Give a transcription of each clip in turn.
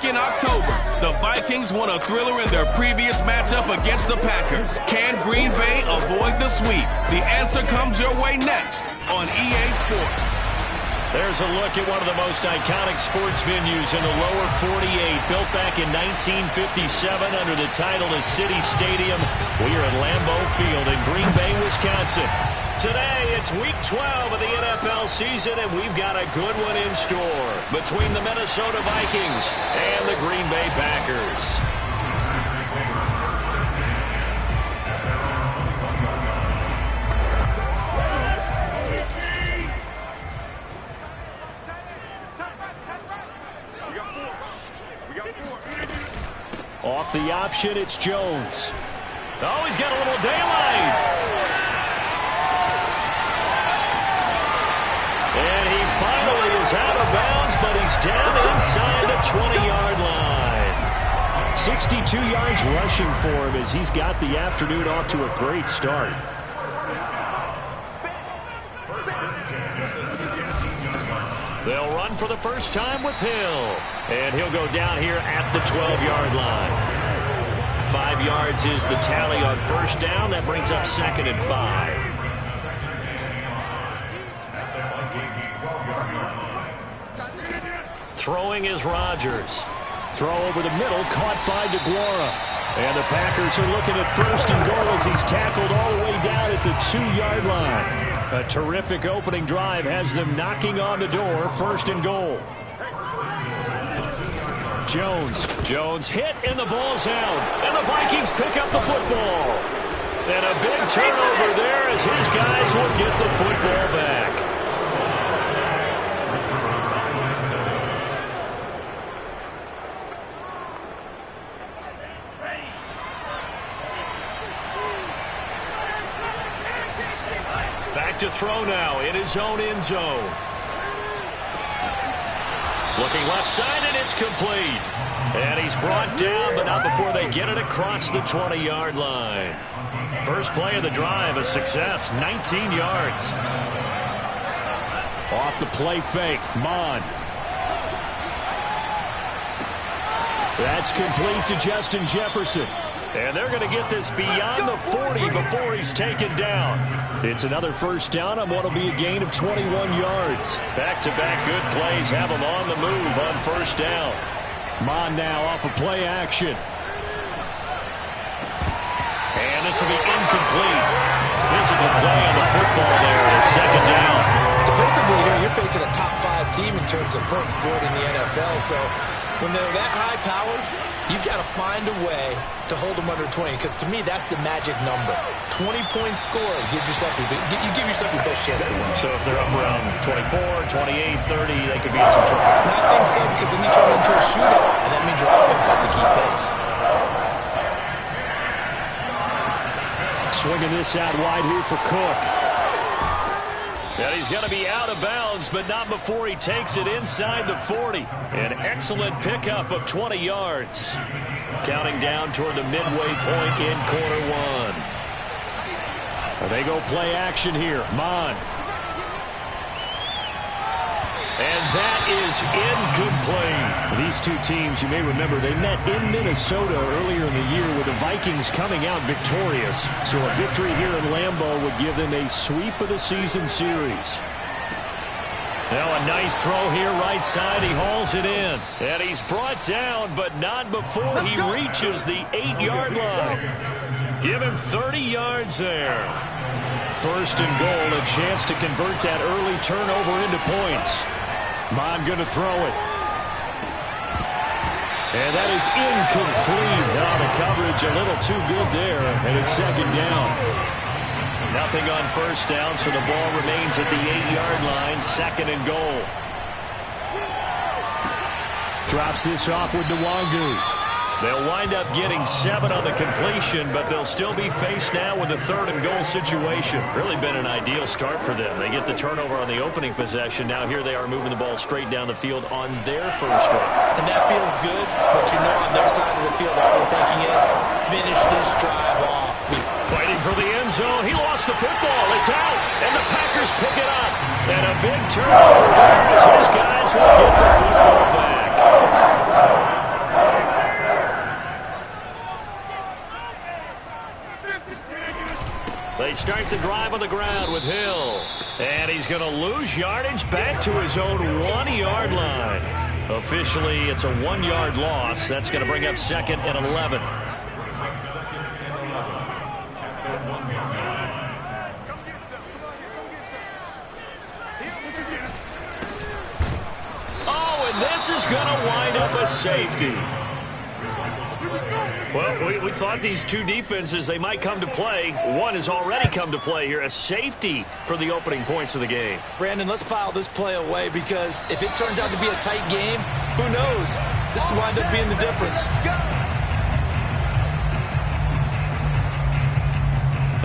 in October, the Vikings won a thriller in their previous matchup against the Packers. Can Green Bay avoid the sweep? The answer comes your way next on EA Sports. There's a look at one of the most iconic sports venues in the lower 48, built back in 1957 under the title of City Stadium. We are at Lambeau Field in Green Bay, Wisconsin. Today, it's Week 12 of the NFL season, and we've got a good one in store between the Minnesota Vikings and the Green Bay Packers. Off the option, it's Jones. Oh, he's got a little daylight. And he finally is out of bounds, but he's down inside the 20-yard line. 62 yards rushing for him as he's got the afternoon off to a great start. They'll run for the first time with Hill. And he'll go down here at the 12-yard line. 5 yards is the tally on first down. That brings up 2nd and 5. Throwing is Rodgers. Throw over the middle, caught by DeGuara. And the Packers are looking at 1st and goal as he's tackled all the way down at the 2-yard line. A terrific opening drive has them knocking on the door. 1st and goal. Jones hit and the ball's out. And the Vikings pick up the football. And a big turnover there as his guys will get the football back. Back to throw now in his own end zone. Looking left side, and it's complete. And he's brought down, but not before they get it across the 20-yard line. First play of the drive, a success, 19 yards. Off the play fake, Mon. That's complete to Justin Jefferson. And they're going to get this beyond the 40 before he's taken down. It's another first down on what will be a gain of 21 yards. Back-to-back good plays have him on the move on first down. Mon now off of play action. And this will be incomplete. Physical play on the football there at 2nd down. Defensively here, you're facing a top 5 team in terms of points scored in the NFL. So when they're that high-powered, you've got to find a way to hold them under 20, because to me, that's the magic number. 20 points scored gives yourself you give yourself your best chance to win. So if they're up around 24, 28, 30, they could be in some trouble. I think so, because then you turn it into a shootout, and that means your offense has to keep pace. Swinging this out wide here for Cook. And he's going to be out of bounds, but not before he takes it inside the 40. An excellent pickup of 20 yards. Counting down toward the midway point in quarter one. They go play action here. Mon. And that is incomplete. These two teams, you may remember, they met in Minnesota earlier in the year with the Vikings coming out victorious. So a victory here in Lambeau would give them a sweep of the season series. Now a nice throw here right side. He hauls it in. And he's brought down, but not before he reaches the 8-yard line. Give him 30 yards there. 1st and goal, a chance to convert that early turnover into points. Mon going to throw it. And that is incomplete. Now the coverage a little too good there. And it's 2nd down. Nothing on first down, so the ball remains at the 8-yard line. 2nd and goal. Drops this off with Nwangu. They'll wind up getting 7 on the completion, but they'll still be faced now with a 3rd and goal situation. Really been an ideal start for them. They get the turnover on the opening possession. Now here they are moving the ball straight down the field on their first drive. And that feels good, but you know on their side of the field all they're thinking is finish this drive off. Fighting for the end zone. He lost the football. It's out, and the Packers pick it up. And a big turnover there as his guys will get the football back. start the drive on the ground with Hill. And he's going to lose yardage back to his own 1-yard line. Officially, it's a 1-yard loss. That's going to bring up 2nd and 11. Oh, and this is going to wind up a safety. Well, we thought these two defenses, they might come to play. One has already come to play here. A safety for the opening points of the game. Brandon, let's file this play away because if it turns out to be a tight game, who knows? This could wind up being the difference.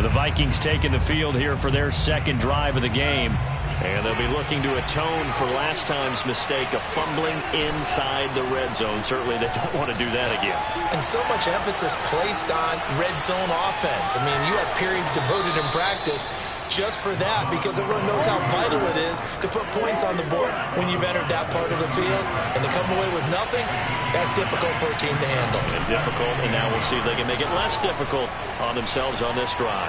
The Vikings taking the field here for their 2nd drive of the game. And they'll be looking to atone for last time's mistake of fumbling inside the red zone. Certainly they don't want to do that again. And so much emphasis placed on red zone offense. I mean, you have periods devoted in practice just for that because everyone knows how vital it is to put points on the board when you've entered that part of the field. And to come away with nothing, that's difficult for a team to handle. And difficult, and now we'll see if they can make it less difficult on themselves on this drive.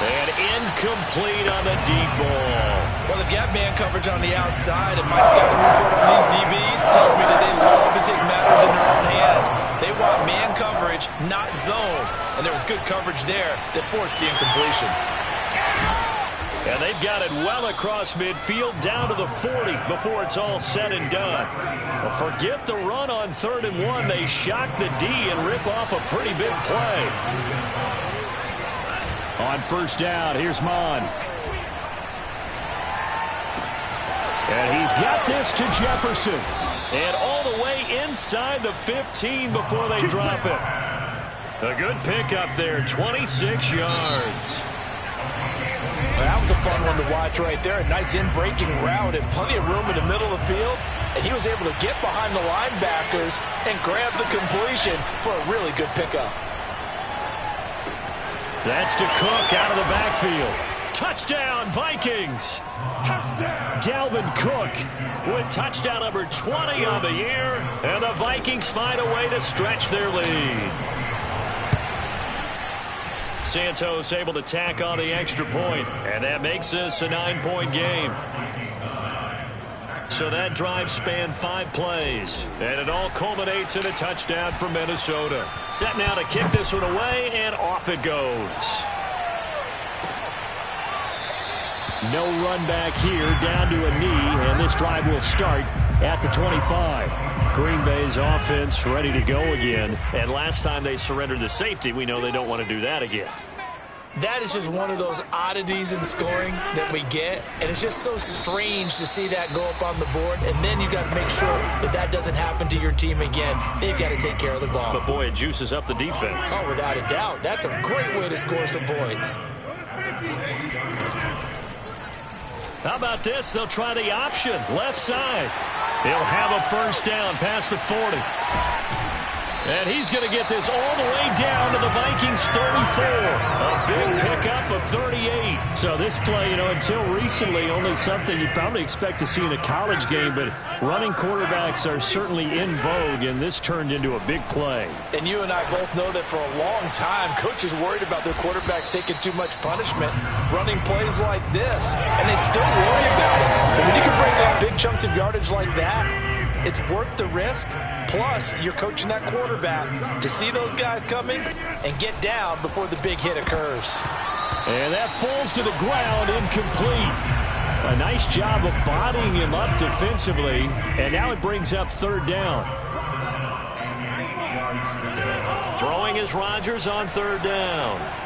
And incomplete on the deep ball. Well, they've got man coverage on the outside, and my scouting report on these DBs tells me that they love to take matters in their own hands. They want man coverage, not zone. And there was good coverage there that forced the incompletion. And they've got it well across midfield down to the 40 before it's all said and done. Well, forget the run on 3rd and 1. They shock the D and rip off a pretty big play. On 1st down, here's Mon. And he's got this to Jefferson. And all the way inside the 15 before they drop it. A good pickup there, 26 yards. That was a fun one to watch right there. A nice in-breaking route and plenty of room in the middle of the field. And he was able to get behind the linebackers and grab the completion for a really good pickup. That's to Cook out of the backfield. Touchdown, Vikings. Touchdown. Dalvin Cook with touchdown number 20 on the year. And the Vikings find a way to stretch their lead. Santos able to tack on the extra point. And that makes this a 9-point game. So that drive spanned 5 plays. And it all culminates in a touchdown for Minnesota. Set now to kick this one away, and off it goes. No run back here, down to a knee, and this drive will start at the 25. Green Bay's offense ready to go again. And last time they surrendered the safety, we know they don't want to do that again. That is just one of those oddities in scoring that we get, and it's just so strange to see that go up on the board, and then you got to make sure that that doesn't happen to your team again. They've got to take care of the ball. But boy, it juices up the defense. Oh, without a doubt. That's a great way to score some points. How about this? They'll try the option, left side. He'll have a 1st down past the 40. And he's going to get this all the way down to the Vikings 34. A big pickup of 38. So this play, until recently, only something you'd probably expect to see in a college game, but running quarterbacks are certainly in vogue, and this turned into a big play. And you and I both know that for a long time, coaches worried about their quarterbacks taking too much punishment, running plays like this, and they still worry about it. But when you can break up big chunks of yardage like that, it's worth the risk. Plus, you're coaching that quarterback to see those guys coming and get down before the big hit occurs. And that falls to the ground, incomplete. A nice job of bodying him up defensively. And now it brings up 3rd down. Throwing is Rodgers on 3rd down.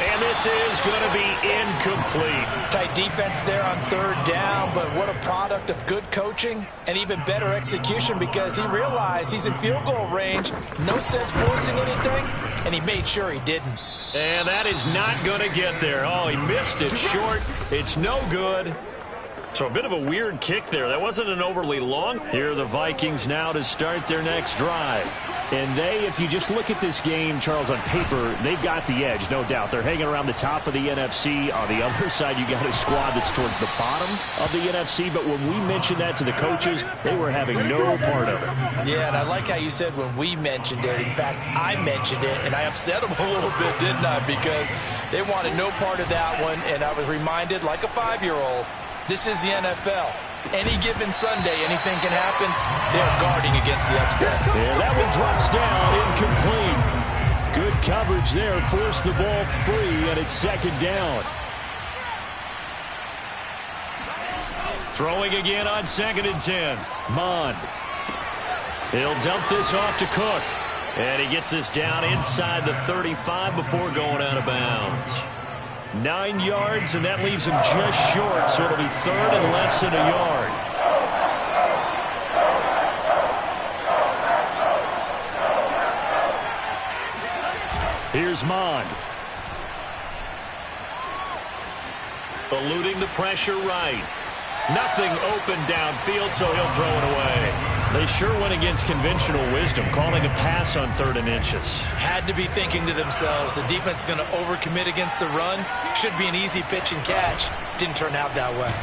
And this is going to be incomplete. Tight defense there on 3rd down, but what a product of good coaching and even better execution because he realized he's in field goal range. No sense forcing anything, and he made sure he didn't. And that is not going to get there. Oh, he missed it short. It's no good. So a bit of a weird kick there. That wasn't an overly long. Here are the Vikings now to start their next drive. And if you just look at this game, Charles, on paper, they've got the edge, no doubt. They're hanging around the top of the NFC. On the other side, you got a squad that's towards the bottom of the NFC. But when we mentioned that to the coaches, they were having no part of it. Yeah, and I like how you said when we mentioned it. In fact, I mentioned it, and I upset them a little bit, didn't I? Because they wanted no part of that one, and I was reminded, like a 5-year-old, this is the NFL. Any given Sunday, anything can happen. They're guarding against the upset. Yeah, that one drops down, incomplete. Good coverage there. Forced the ball free, and it's second down. Throwing again on 2nd and 10. Mond. He'll dump this off to Cook. And he gets this down inside the 35 before going out of bounds. 9 yards, and that leaves him just short, so it'll be 3rd and less than a yard. Here's Mond. Eluding the pressure right. Nothing open downfield, so he'll throw it away. They sure went against conventional wisdom, calling a pass on 3rd and inches. Had to be thinking to themselves, the defense is going to overcommit against the run. Should be an easy pitch and catch. Didn't turn out that way.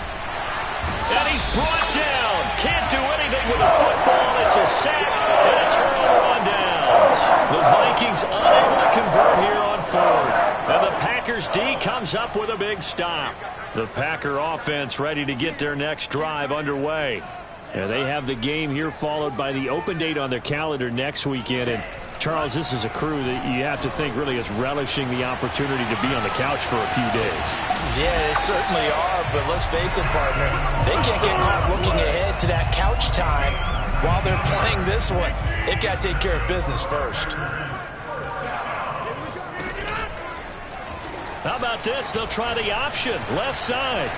And he's brought down. Can't do anything with a football. It's a sack and a turnover on downs. The Vikings unable to convert here on 4th. And the Packers D comes up with a big stop. The Packer offense ready to get their next drive underway. And they have the game here followed by the open date on their calendar next weekend. And, Charles, this is a crew that you have to think really is relishing the opportunity to be on the couch for a few days. Yeah, they certainly are, but let's face it, partner. They can't get caught looking ahead to that couch time while they're playing this one. They've got to take care of business first. How about this? They'll try the option, left side.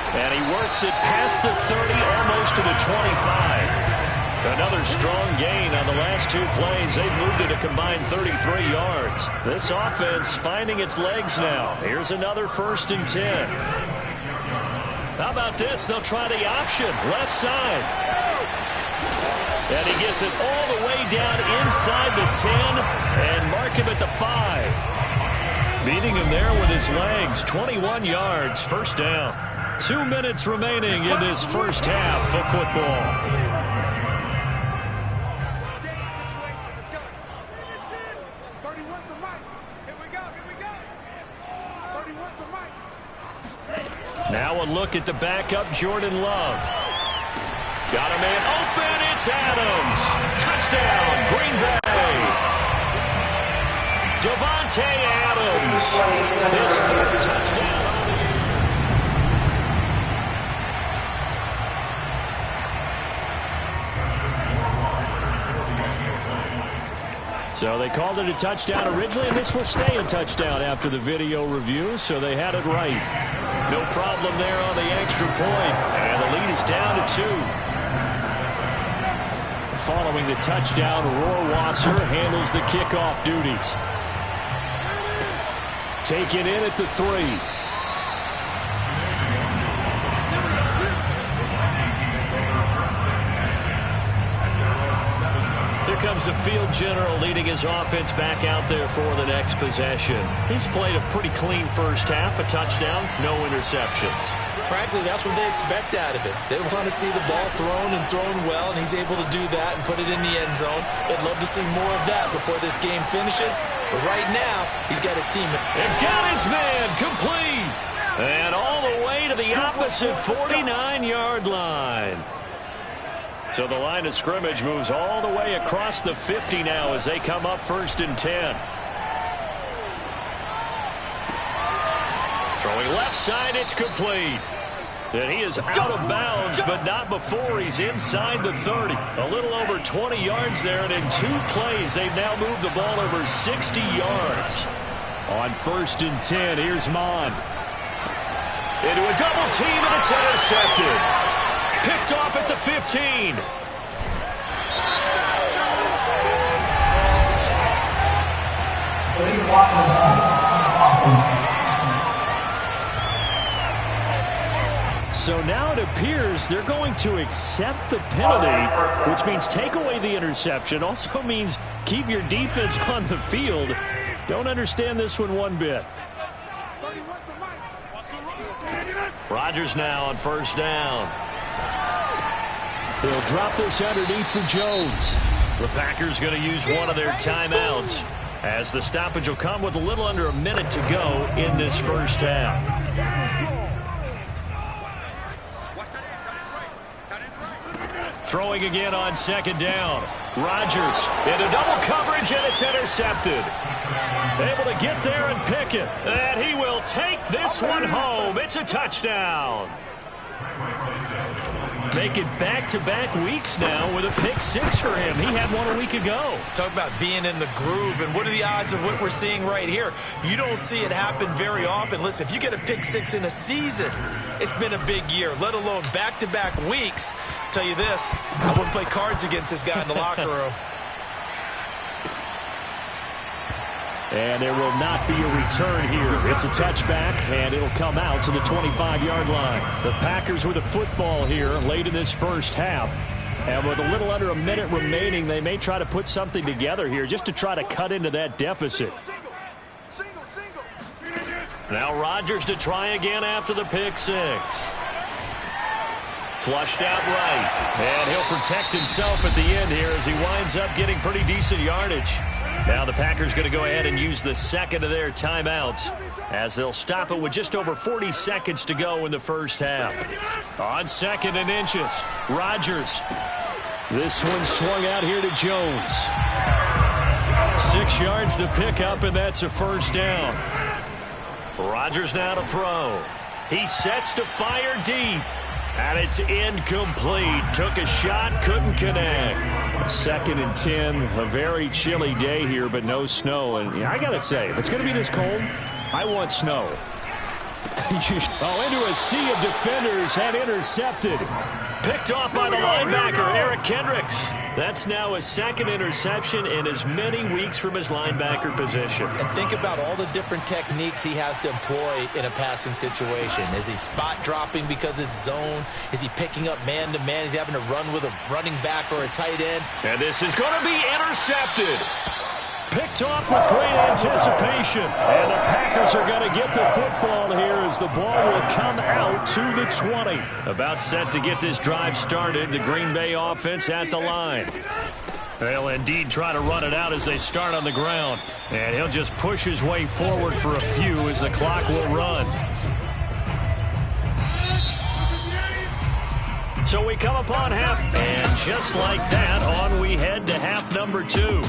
And he works it past the 30, almost to the 25. Another strong gain on the last 2 plays. They've moved it a combined 33 yards. This offense finding its legs now. Here's another 1st and 10. How about this? They'll try the option, left side. And he gets it all the way down inside the 10 and mark him at the 5. Beating him there with his legs, 21 yards, 1st down. 2 minutes remaining in this first half of football. Now a look at the backup, Jordan Love. Got a man open, it's Adams. Touchdown, Green Bay. Devontae Adams. His 3rd touchdown. So they called it a touchdown originally, and this will stay a touchdown after the video review, so they had it right. No problem there on the extra point, and the lead is down to 2. Following the touchdown, Rohrwasser handles the kickoff duties. Taken in at the 3. Comes the field general leading his offense back out there for the next possession. He's played a pretty clean first half, a touchdown, no interceptions. Frankly, that's what they expect out of it. They want to see the ball thrown and thrown well, and he's able to do that and put it in the end zone. They'd love to see more of that before this game finishes. But right now, he's got his team. And got his man complete. And all the way to the opposite 49-yard line. So the line of scrimmage moves all the way across the 50 now as they come up 1st and 10. Throwing left side, it's complete. And he is out of bounds, but not before he's inside the 30. A little over 20 yards there, and in 2 plays, they've now moved the ball over 60 yards. On 1st and 10, here's Mond. Into a double team, and it's intercepted. Picked off at the 15. So now it appears they're going to accept the penalty, which means take away the interception. Also means keep your defense on the field. Don't understand this one bit. Rodgers now on first down. They'll drop this underneath for Jones. The Packers going to use one of their timeouts, as the stoppage will come with a little under a minute to go in this first half. Throwing again on second down. Rodgers into double coverage, and it's intercepted. Able to get there and pick it. And he will take this one home. It's a touchdown. Make it back-to-back weeks now with a pick six for him. He had one a week ago. Talk about being in the groove, and what are the odds of what we're seeing right here? You don't see it happen very often. Listen, if you get a pick six in a season, it's been a big year, let alone back-to-back weeks. Tell you this, I wouldn't play cards against this guy in the locker room. And there will not be a return here. It's a touchback, and it'll come out to the 25-yard line. The Packers with the football here late in this first half. And with a little under a minute remaining, they may try to put something together here just to try to cut into that deficit. Now Rodgers to try again after the pick six. Flushed out right. And he'll protect himself at the end here as he winds up getting pretty decent yardage. Now the Packers going to go ahead and use the second of their timeouts as they'll stop it with just over 40 seconds to go in the first half. On second and inches, Rodgers. This one swung out here to Jones. 6 yards to pick up, and that's a first down. Rodgers now to throw. He sets to fire deep. And it's incomplete. Took a shot, couldn't connect. 2nd and 10, a very chilly day here, but no snow. And I got to say, if it's going to be this cold, I want snow. Into a sea of defenders and intercepted. Picked off by the linebacker, Eric Kendricks. That's now his second interception in as many weeks from his linebacker position. And think about all the different techniques he has to employ in a passing situation. Is he spot dropping because it's zone? Is he picking up man-to-man? Is he having to run with a running back or a tight end? And this is going to be intercepted. Picked off with great anticipation. And the Packers are going to get the football here as the ball will come out to the 20. About set to get this drive started. The Green Bay offense at the line. They'll indeed try to run it out as they start on the ground. And he'll just push his way forward for a few as the clock will run. So we come upon half, and just like that, on we head to half number 2.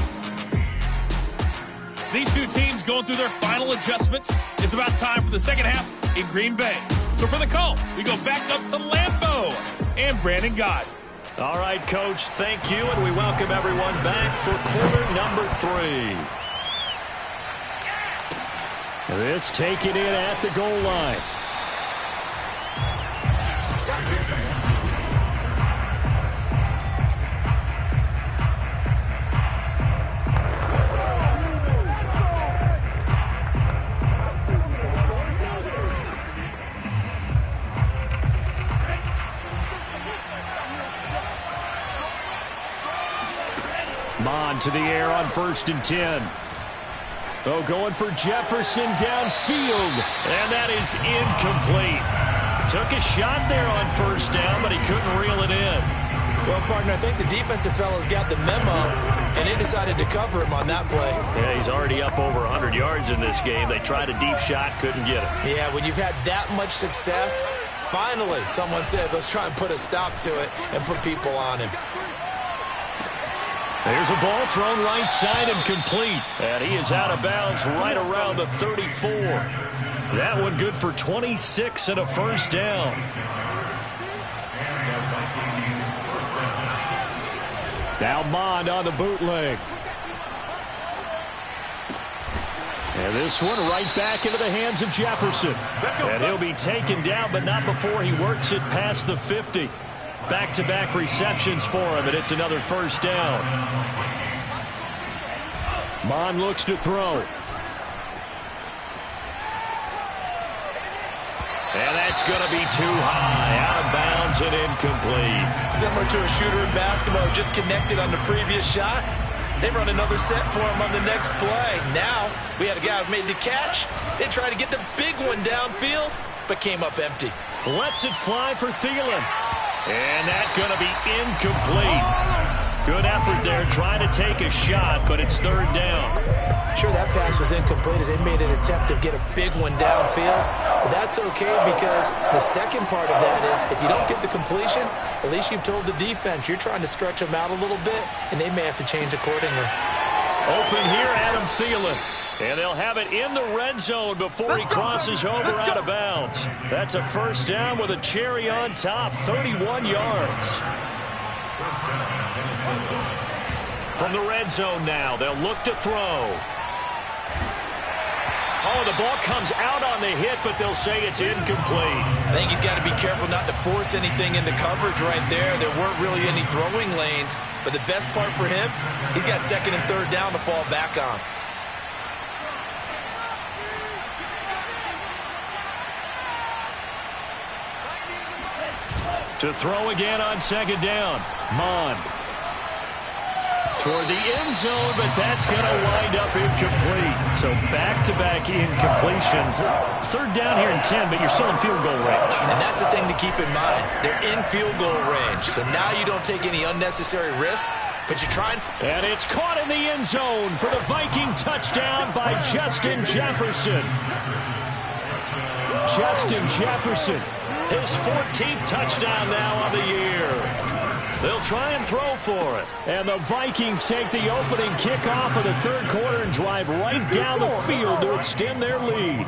These two teams going through their final adjustments. It's about time for the second half in Green Bay. So for the call, we go back up to Lambeau and Brandon Gott. All right, Coach, thank you, and we welcome everyone back for quarter number 3. This taken in at the goal line. Bond to the air on 1st and 10. Oh, going for Jefferson downfield. And that is incomplete. Took a shot there on 1st down, but he couldn't reel it in. Well, partner, I think the defensive fellas got the memo, and they decided to cover him on that play. Yeah, he's already up over 100 yards in this game. They tried a deep shot, couldn't get it. Yeah, when you've had that much success, finally someone said, let's try and put a stop to it and put people on him. There's a ball thrown right side and complete. And he is out of bounds right around the 34. That one good for 26 and a first down. Now Mond on the bootleg. And this one right back into the hands of Jefferson. And he'll be taken down, but not before he works it past the 50. Back-to-back receptions for him, and it's another first down. Mond looks to throw. And that's going to be too high, out of bounds and incomplete. Similar to a shooter in basketball who just connected on the previous shot. They run another set for him on the next play. Now, we had a guy who made the catch. They tried to get the big one downfield, but came up empty. Lets it fly for Thielen. And that's going to be incomplete. Good effort there, trying to take a shot, but it's third down. Sure, that pass was incomplete as they made an attempt to get a big one downfield. But that's okay because the second part of that is if you don't get the completion, at least you've told the defense you're trying to stretch them out a little bit, and they may have to change accordingly. Open here, Adam Thielen. And they'll have it in the red zone before he crosses over out of bounds. That's a first down with a cherry on top, 31 yards. From the red zone now, they'll look to throw. Oh, the ball comes out on the hit, but they'll say it's incomplete. I think he's got to be careful not to force anything into coverage right there. There weren't really any throwing lanes, but the best part for him, he's got second and third down to fall back on. To throw again on second down. Mond. Toward the end zone, but that's going to wind up incomplete. So back-to-back incompletions. Third down here in 10, but you're still in field goal range. And that's the thing to keep in mind. They're in field goal range. So now you don't take any unnecessary risks, but you're trying. And it's caught in the end zone for the Viking touchdown by Justin Jefferson. Justin Jefferson, his 14th touchdown now on the year. They'll try and throw for it. And the Vikings take the opening kickoff of the third quarter and drive right down the field to extend their lead.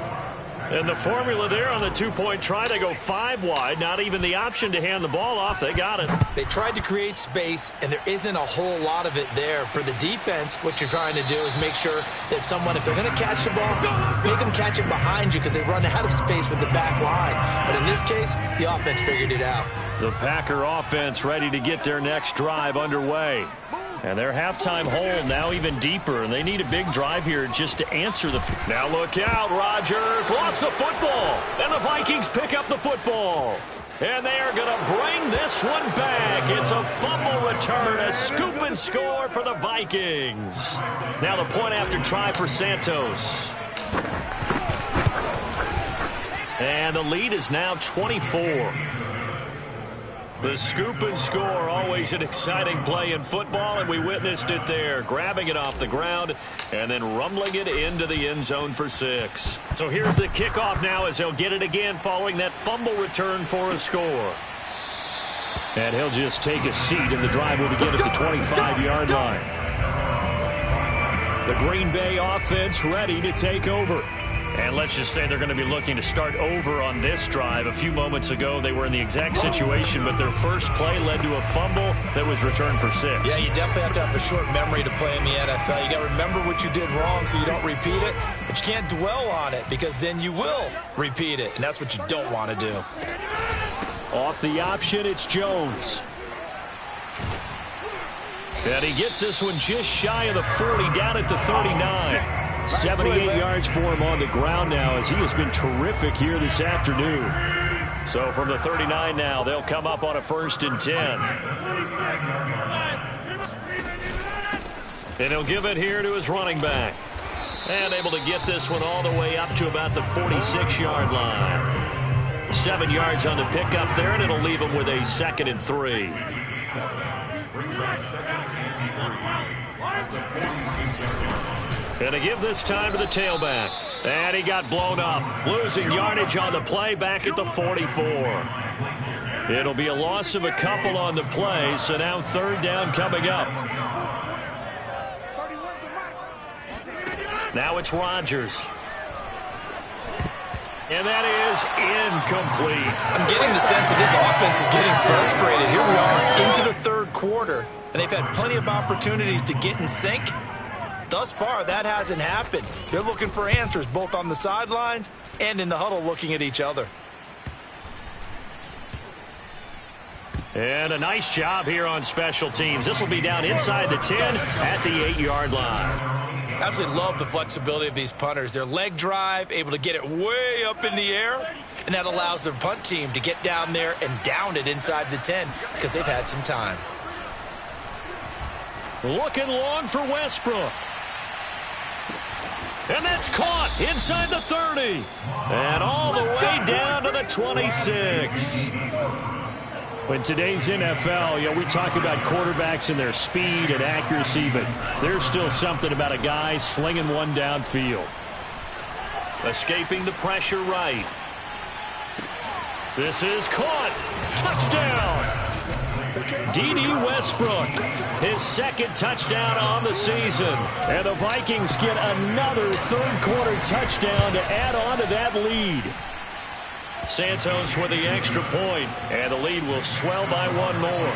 And the formula there on the two-point try, they go 5 wide. Not even the option to hand the ball off. They got it. They tried to create space, and there isn't a whole lot of it there. For the defense, what you're trying to do is make sure that if they're going to catch the ball, make them catch it behind you because they run out of space with the back line. But in this case, the offense figured it out. The Packer offense ready to get their next drive underway. And their halftime hole now even deeper, and they need a big drive here just to answer the. Now look out, Rodgers lost the football, and the Vikings pick up the football. And they are going to bring this one back. It's a fumble return, a scoop and score for the Vikings. Now the point after try for Santos. And the lead is now 24. The scoop and score, always an exciting play in football, and we witnessed it there, grabbing it off the ground and then rumbling it into the end zone for 6. So here's the kickoff now as they'll get it again following that fumble return for a score. And he'll just take a seat, and the drive will begin at the 25-yard line. The Green Bay offense ready to take over. And let's just say they're going to be looking to start over on this drive. A few moments ago, they were in the exact situation, but their first play led to a fumble that was returned for 6. Yeah, you definitely have to have a short memory to play in the NFL. You got to remember what you did wrong so you don't repeat it, but you can't dwell on it because then you will repeat it, and that's what you don't want to do. Off the option, it's Jones. And he gets this one just shy of the 40, down at the 39. 78 yards for him on the ground now as he has been terrific here this afternoon. So from the 39 now, they'll come up on a 1st and 10. And he'll give it here to his running back. And able to get this one all the way up to about the 46-yard line. 7 yards on the pickup there, and it'll leave him with a 2nd and 3. And to give this time to the tailback. And he got blown up. Losing yardage on the play back at the 44. It'll be a loss of a couple on the play, so now 3rd down coming up. Now it's Rodgers. And that is incomplete. I'm getting the sense that this offense is getting frustrated. Here we are into the 3rd quarter, and they've had plenty of opportunities to get in sync. Thus far, that hasn't happened. They're looking for answers both on the sidelines and in the huddle looking at each other. And a nice job here on special teams. This will be down inside the 10 at the 8-yard line. Absolutely love the flexibility of these punters. Their leg drive, able to get it way up in the air And that allows the punt team to get down there and down it inside the 10 because they've had some time. Looking long for Westbrook. And that's caught inside the 30. And all the way down to the 26. In today's NFL, we talk about quarterbacks and their speed and accuracy, but there's still something about a guy slinging one downfield. Escaping the pressure right. This is caught. Touchdown. D.D. Westbrook, his second touchdown on the season. And the Vikings get another third-quarter touchdown to add on to that lead. Santos with the extra point, and the lead will swell by one more.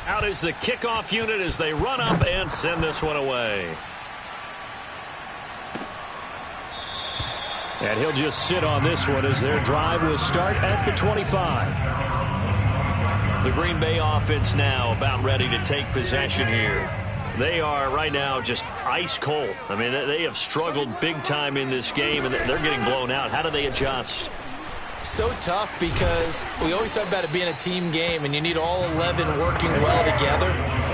Out is the kickoff unit as they run up and send this one away. And he'll just sit on this one as their drive will start at the 25. The Green Bay offense now about ready to take possession here. They are right now just ice cold. I mean, they have struggled big time in this game, and they're getting blown out. How do they adjust? So tough because we always talk about it being a team game, and you need all 11 working well together.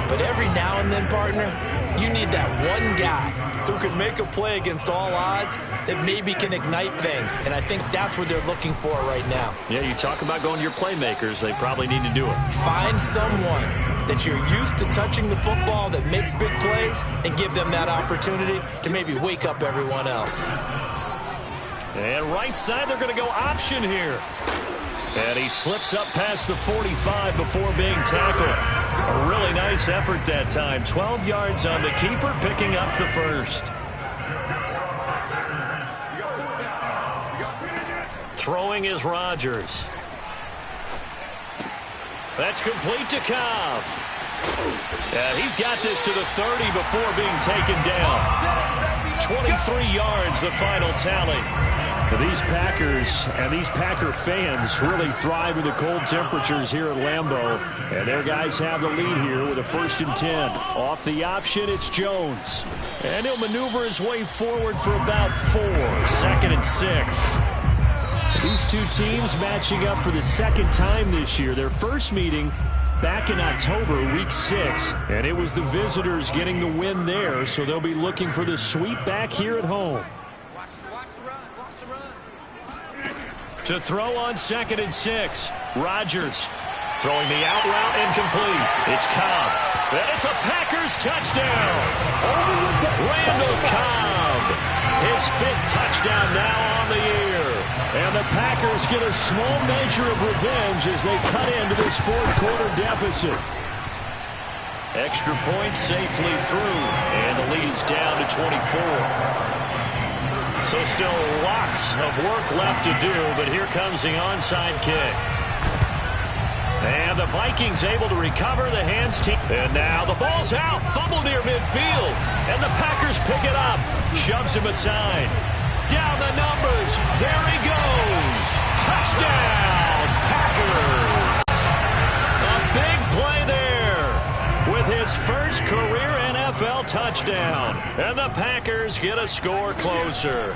But every now and then, partner, you need that one guy who can make a play against all odds that maybe can ignite things. And I think that's what they're looking for right now. Yeah, you talk about going to your playmakers. They probably need to do it. Find someone that you're used to touching the football that makes big plays and give them that opportunity to maybe wake up everyone else. And right side, they're going to go option here. And he slips up past the 45 before being tackled. A really nice effort that time. 12 yards on the keeper, picking up the first. Throwing is Rodgers. That's complete to Cobb. And he's got this to the 30 before being taken down. 23 yards, the final tally. These Packers and these Packer fans really thrive in the cold temperatures here at Lambeau. And their guys have the lead here with a 1st and 10. Off the option, it's Jones. And he'll maneuver his way forward for about 4. 2nd and 6. These two teams matching up for the second time this year. Their first meeting back in October, week 6. And it was the visitors getting the win there, so they'll be looking for the sweep back here at home. To throw on 2nd and 6. Rodgers throwing the out route incomplete. It's Cobb. And it's a Packers touchdown. Randall Cobb. His 5th touchdown now on the year. And the Packers get a small measure of revenge as they cut into this 4th quarter deficit. Extra point safely through. And the lead is down to 24. So still lots of work left to do, but here comes the onside kick. And the Vikings able to recover the hands team. And now the ball's out. Fumble near midfield. And the Packers pick it up. Shoves him aside. Down the numbers. There he goes. Touchdown, Packers. A big play there with his first career NFL touchdown. And the Packers get a score closer.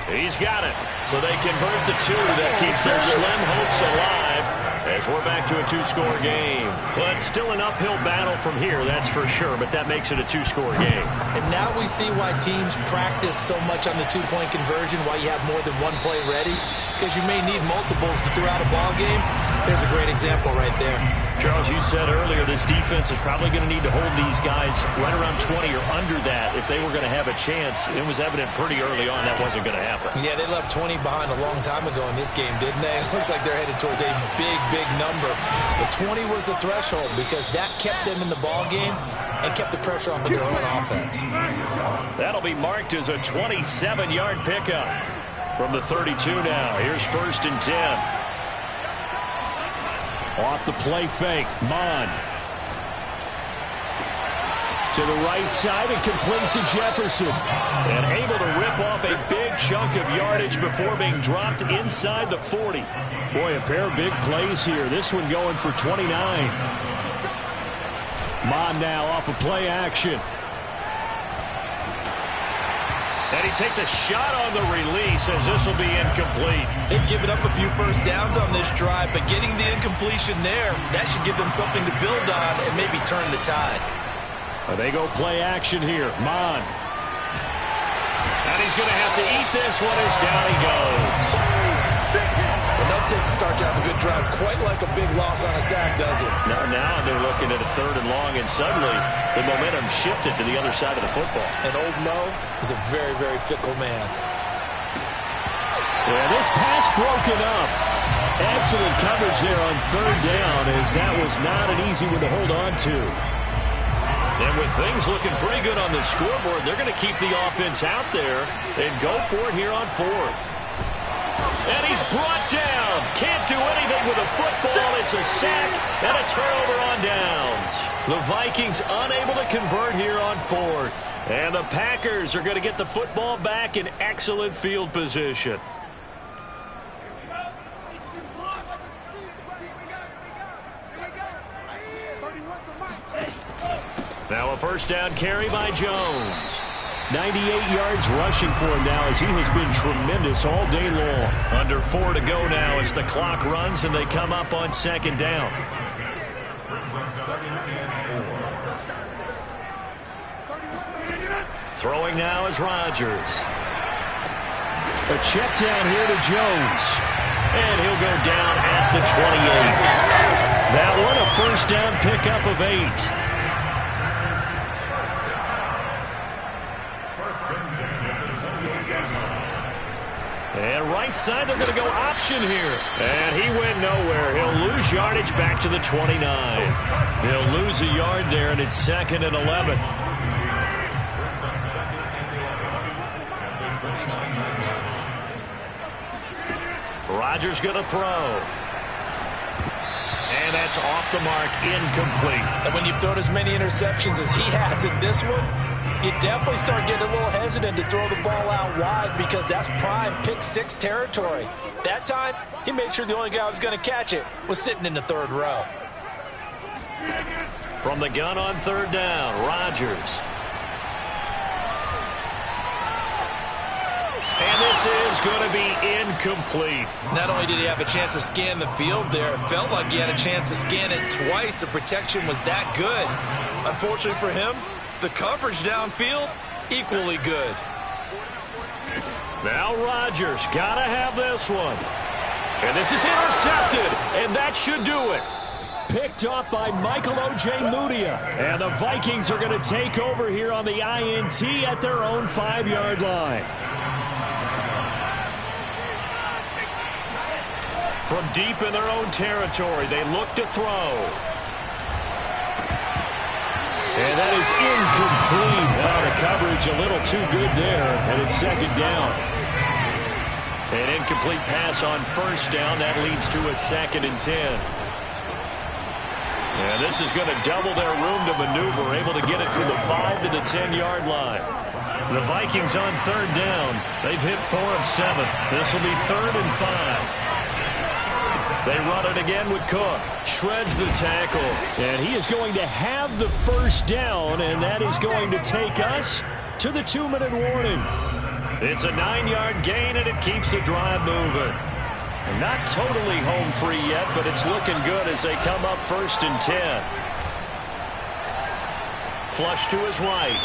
He's got it. So they convert the 2. That keeps their slim hopes alive as we're back to a 2-score game. Well, it's still an uphill battle from here, that's for sure, but that makes it a 2-score game. And now we see why teams practice so much on the 2-point conversion, why you have more than one play ready, because you may need multiples throughout a ball game. There's a great example right there. Charles, you said earlier this defense is probably going to need to hold these guys right around 20 or under that if they were going to have a chance. It was evident pretty early on that wasn't going to happen. Yeah, they left 20 behind a long time ago in this game, didn't they? It looks like they're headed towards a big, big number. But 20 was the threshold because that kept them in the ball game and kept the pressure off of their own offense. That'll be marked as a 27-yard pickup from the 32 now. Here's 1st and 10. Off the play fake, Mon. To the right side and complete to Jefferson. And able to rip off a big chunk of yardage before being dropped inside the 40. Boy, a pair of big plays here. This one going for 29. Mon now off of play action. And he takes a shot on the release as this will be incomplete. They've given up a few first downs on this drive, but getting the incompletion there, that should give them something to build on and maybe turn the tide. They go play action here. Mon. And he's going to have to eat this one as down he goes. Enough takes a start to have a good drive, quite like a big loss on a sack, does it? Now they're looking at a 3rd and long, and suddenly the momentum shifted to the other side of the football. And old Mo is a very, very fickle man. Yeah, this pass broken up. Excellent coverage there on 3rd down, as that was not an easy one to hold on to. And with things looking pretty good on the scoreboard, they're going to keep the offense out there and go for it here on 4th. And he's brought down. Can't do anything with a football. It's a sack and a turnover on downs. The Vikings unable to convert here on 4th. And the Packers are going to get the football back in excellent field position. Now a first down carry by Jones. 98 yards rushing for him now, as he has been tremendous all day long. Under 4 to go now as the clock runs and they come up on 2nd down. Throwing now is Rodgers. A check down here to Jones. And he'll go down at the 28. That one a first down pickup of 8. And right side, they're going to go option here. And he went nowhere. He'll lose yardage back to the 29. He'll lose a yard there, and it's 2nd and 11. Rodgers going to throw. And that's off the mark, incomplete. And when you've thrown as many interceptions as he has in this one, you definitely start getting a little hesitant to throw the ball out wide, because that's prime pick-6 territory. That time, he made sure the only guy who was going to catch it was sitting in the 3rd row. From the gun on 3rd down, Rodgers. And this is going to be incomplete. Not only did he have a chance to scan the field there, it felt like he had a chance to scan it twice. The protection was that good. Unfortunately for him, the coverage downfield, equally good. Now Rodgers, gotta have this one. And this is intercepted, and that should do it. Picked off by Michael O.J. Mudia. And the Vikings are going to take over here on the INT at their own 5-yard line. From deep in their own territory, they look to throw. And that is incomplete. Wow, the coverage a little too good there, and it's 2nd down. An incomplete pass on 1st down. That leads to a 2nd and 10. And this is going to double their room to maneuver, able to get it from the 5 to the 10-yard line. The Vikings on 3rd down. They've hit 4 of 7. This will be 3rd and 5. They run it again with Cook. Shreds the tackle. And he is going to have the first down, and that is going to take us to the 2-minute warning. It's a 9-yard gain, and it keeps the drive moving. And not totally home free yet, but it's looking good as they come up 1st and 10. Flush to his right.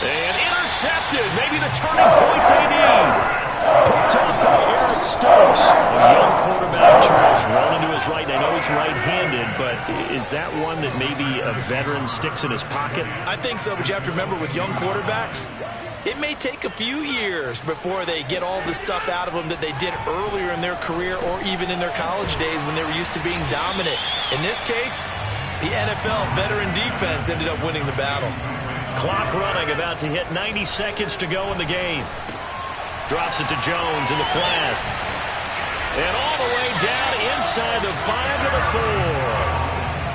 And intercepted. Maybe the turning point they need. Picked up by Eric Stokes. A young quarterback, Charles, rolling to his right. I know he's right-handed, but is that one that maybe a veteran sticks in his pocket? I think so, but you have to remember with young quarterbacks, it may take a few years before they get all the stuff out of them that they did earlier in their career or even in their college days when they were used to being dominant. In this case, the NFL veteran defense ended up winning the battle. Clock running, about to hit 90 seconds to go in the game. Drops it to Jones in the flat. And all the way down inside the 5 to the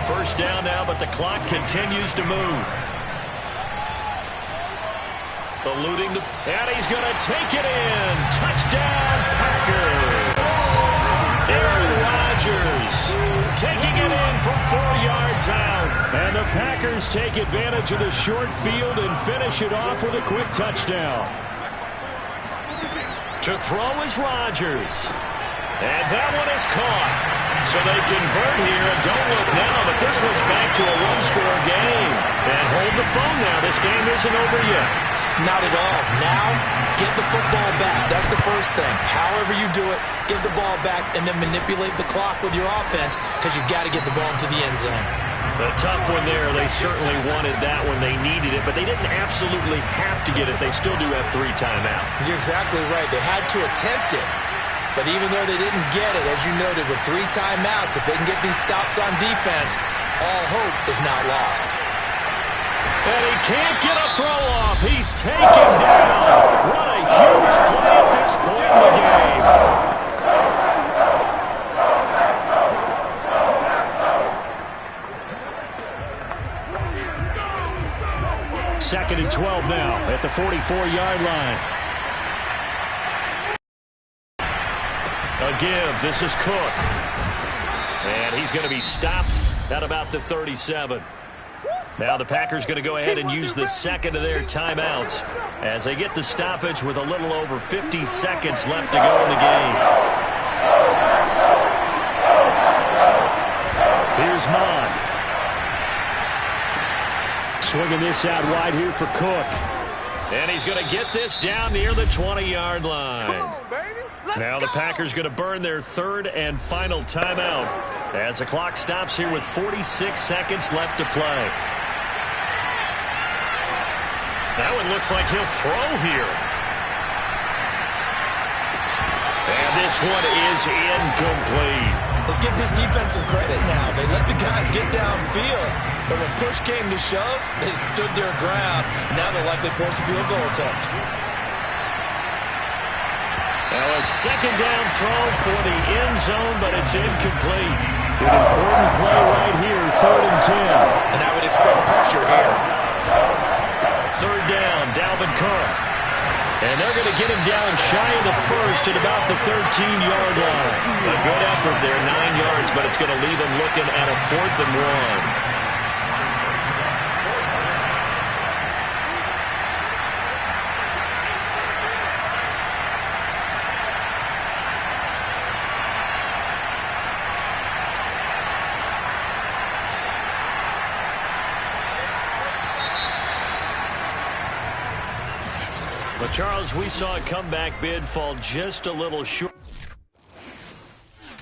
4. First down now, but the clock continues to move. Eluding the... And he's going to take it in. Touchdown, Packers. Aaron Rodgers taking it in from 4 yards ball's out. And the Packers take advantage of the short field and finish it off with a quick touchdown. To throw is Rodgers. And that one is caught. So they convert here, and don't look now, but this one's back to a one-score game. And hold the phone now. This game isn't over yet. Not at all. Now, get the football back. That's the first thing. However you do it, give the ball back and then manipulate the clock with your offense because you've got to get the ball into the end zone. A tough one there. They certainly wanted that when they needed it, but they didn't absolutely have to get it. They still do have 3 timeouts. You're exactly right. They had to attempt it. But even though they didn't get it, as you noted, with 3 timeouts, if they can get these stops on defense, all hope is not lost. And he can't get a throw off. He's taken down. What a huge play at this point in the game. 2nd and 12 now at the 44-yard line. A give. This is Cook. And he's going to be stopped at about the 37. Now the Packers going to go ahead and use the second of their timeouts as they get the stoppage with a little over 50 seconds left to go in the game. Here's Mon. Swinging this out wide here for Cook. And he's going to get this down near the 20-yard line. Now the Packers going to burn their 3rd and final timeout as the clock stops here with 46 seconds left to play. That one looks like he'll throw here. And this one is incomplete. Let's give this defense some credit now. They let the guys get downfield, but when push came to shove, they stood their ground. Now they'll likely force a field goal attempt. Now a 2nd down throw for the end zone, but it's incomplete. An important play right here, 3rd and 10. And I would expect pressure here. 3rd down, Dalvin Cook. And they're going to get him down shy of the 1st at about the 13-yard line. A good effort there, 9 yards, but it's going to leave him looking at a 4th and 1. But, Charles, we saw a comeback bid fall just a little short.